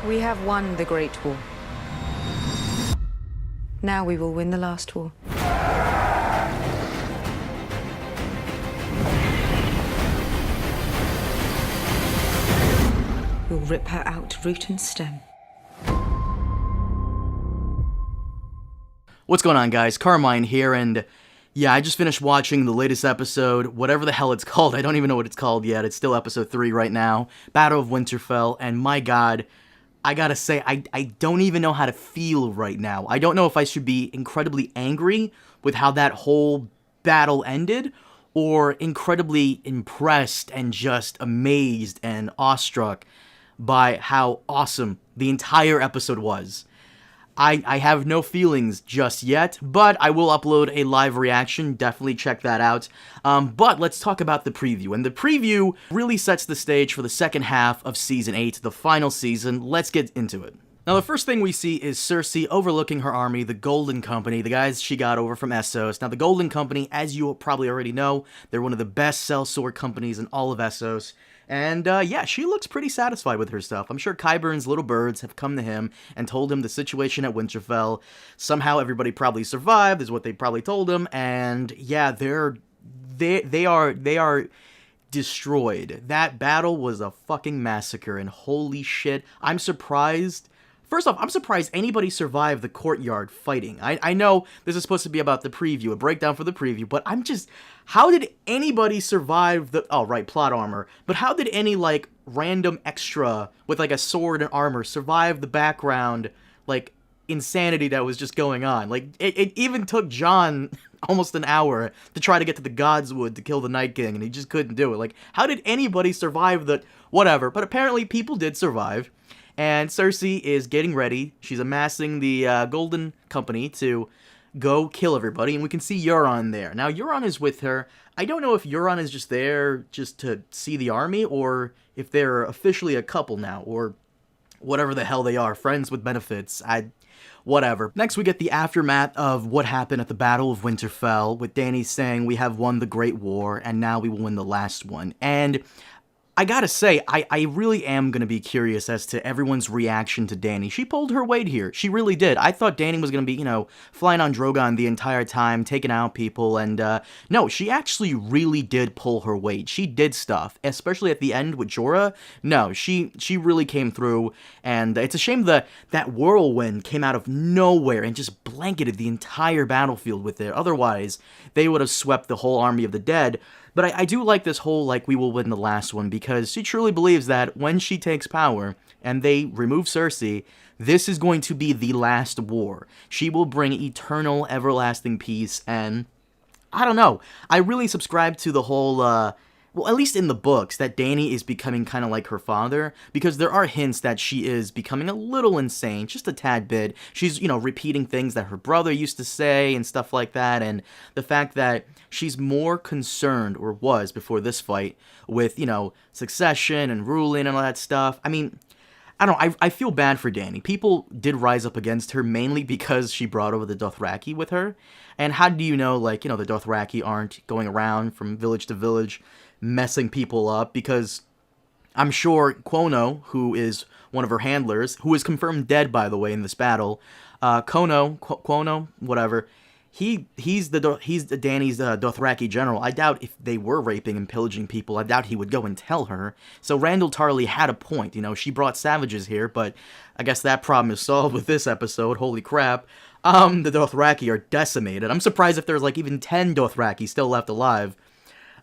We have won the Great War. Now we will win the last war. We'll rip her out root and stem. What's going on, guys? Carmine here, and yeah, I just finished watching the latest episode, whatever the hell it's called. I don't even know what it's called yet. It's still episode 3 right now, Battle of Winterfell, and my god, I gotta say, I don't even know how to feel right now. I don't know if I should be incredibly angry with how that whole battle ended, or incredibly impressed and just amazed and awestruck by how awesome the entire episode was. I have no feelings just yet, but I will upload a live reaction. Definitely check that out. But let's talk about the preview. And the preview really sets the stage for the second half of Season 8, the final season. Let's get into it. Now, the first thing we see is Cersei overlooking her army, the Golden Company, the guys she got over from Essos. Now, the Golden Company, as you probably already know, they're one of the best sellsword companies in all of Essos. And, yeah, she looks pretty satisfied with herself. I'm sure Qyburn's little birds have come to him and told him the situation at Winterfell. Somehow everybody probably survived, is what they probably told him. And, yeah, they are destroyed. That battle was a fucking massacre, and holy shit, I'm surprised. First off, I'm surprised anybody survived the courtyard fighting. I know this is supposed to be about the preview, a breakdown for the preview, but I'm just... How did anybody survive the... Oh, right, plot armor. But how did any, like, random extra with, like, a sword and armor survive the background, like, insanity that was just going on? Like, it even took Jon almost an hour to try to get to the Godswood to kill the Night King, and he just couldn't do it. Like, how did anybody survive the... Whatever. But apparently people did survive. And Cersei is getting ready. She's amassing the Golden Company to go kill everybody. And we can see Euron there. Now, Euron is with her. I don't know if Euron is just there just to see the army, or if they're officially a couple now, or whatever the hell they are. Friends with benefits. Whatever. Next, we get the aftermath of what happened at the Battle of Winterfell, with Dany saying, "We have won the Great War, and now we will win the last one." And I gotta say, I really am gonna be curious as to everyone's reaction to Dany. She pulled her weight here. She really did. I thought Dany was gonna be, flying on Drogon the entire time, taking out people, and, no, she actually really did pull her weight. She did stuff, especially at the end with Jorah. No, she really came through, and it's a shame that whirlwind came out of nowhere and just blanketed the entire battlefield with it. Otherwise, they would have swept the whole army of the dead. But I do like this whole, like, we will win the last one, because she truly believes that when she takes power and they remove Cersei, this is going to be the last war. She will bring eternal, everlasting peace, and I don't know. I really subscribe to the whole, well, at least in the books, that Dany is becoming kind of like her father, because there are hints that she is becoming a little insane, just a tad bit. She's, repeating things that her brother used to say and stuff like that, and the fact that she's more concerned, or was before this fight, with, succession and ruling and all that stuff. I mean, I don't know, I feel bad for Dany. People did rise up against her, mainly because she brought over the Dothraki with her, and how do you know, like, the Dothraki aren't going around from village to village messing people up? Because I'm sure Quono, who is one of her handlers, who is confirmed dead, by the way, in this battle, Quono, whatever, he's Dany's Dothraki general. I doubt if they were raping and pillaging people, I doubt he would go and tell her. So Randyll Tarly had a point. She brought savages here, but I guess that problem is solved with this episode. Holy crap. The Dothraki are decimated. I'm surprised if there's, like, even 10 Dothraki still left alive.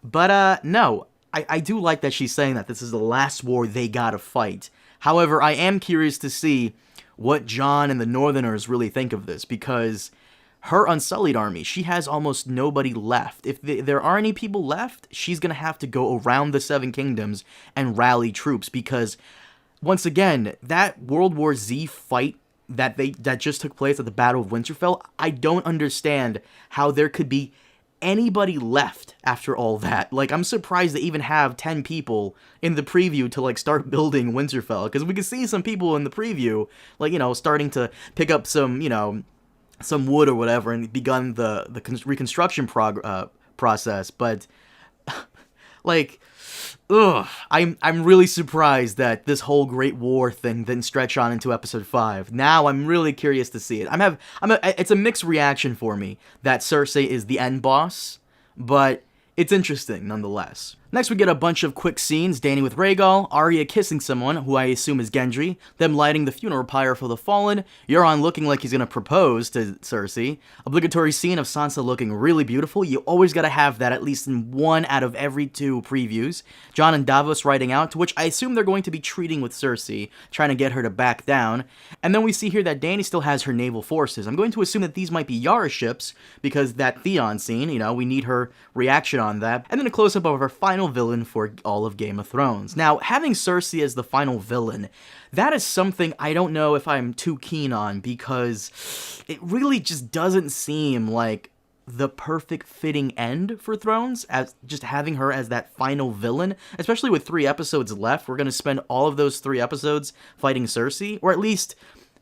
But, no, I do like that she's saying that this is the last war they gotta fight. However, I am curious to see what Jon and the Northerners really think of this, because her Unsullied army, she has almost nobody left. If there are any people left, she's gonna have to go around the Seven Kingdoms and rally troops, because, once again, that World War Z fight that just took place at the Battle of Winterfell, I don't understand how there could be anybody left after all that. Like, I'm surprised they even have 10 people in the preview to, like, start building Winterfell, because we could see some people in the preview, like, starting to pick up some, some wood or whatever, and begun the reconstruction process, but, like, I'm really surprised that this whole Great War thing didn't stretch on into episode 5. Now I'm really curious to see it. It's a mixed reaction for me that Cersei is the end boss, but it's interesting nonetheless. Next, we get a bunch of quick scenes, Dany with Rhaegal, Arya kissing someone, who I assume is Gendry, them lighting the funeral pyre for the fallen, Euron looking like he's gonna propose to Cersei, obligatory scene of Sansa looking really beautiful. You always gotta have that at least in 1 out of every 2 previews. Jon and Davos riding out, to which I assume they're going to be treating with Cersei, trying to get her to back down. And then we see here that Dany still has her naval forces. I'm going to assume that these might be Yara ships, because that Theon scene, we need her reaction on that. And then a close-up of her final villain for all of Game of Thrones. Now, having Cersei as the final villain, that is something I don't know if I'm too keen on, because it really just doesn't seem like the perfect fitting end for Thrones, as just having her as that final villain, especially with 3 episodes left. We're going to spend all of those 3 episodes fighting Cersei, or at least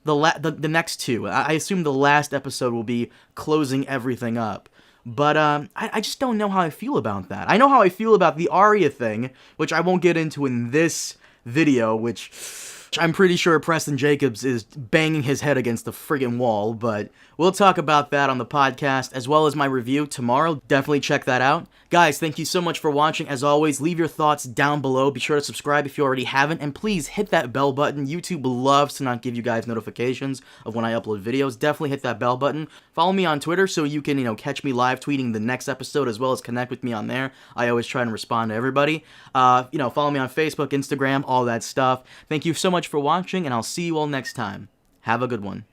the next 2. I assume the last episode will be closing everything up. But I just don't know how I feel about that. I know how I feel about the Arya thing, which I won't get into in this video, which I'm pretty sure Preston Jacobs is banging his head against the friggin' wall, but we'll talk about that on the podcast, as well as my review tomorrow. Definitely check that out. Guys, thank you so much for watching. As always, leave your thoughts down below. Be sure to subscribe if you already haven't, and please hit that bell button. YouTube loves to not give you guys notifications of when I upload videos. Definitely hit that bell button. Follow me on Twitter so you can, catch me live tweeting the next episode, as well as connect with me on there. I always try and respond to everybody. Follow me on Facebook, Instagram, all that stuff. Thank you so much for watching, and I'll see you all next time. Have a good one.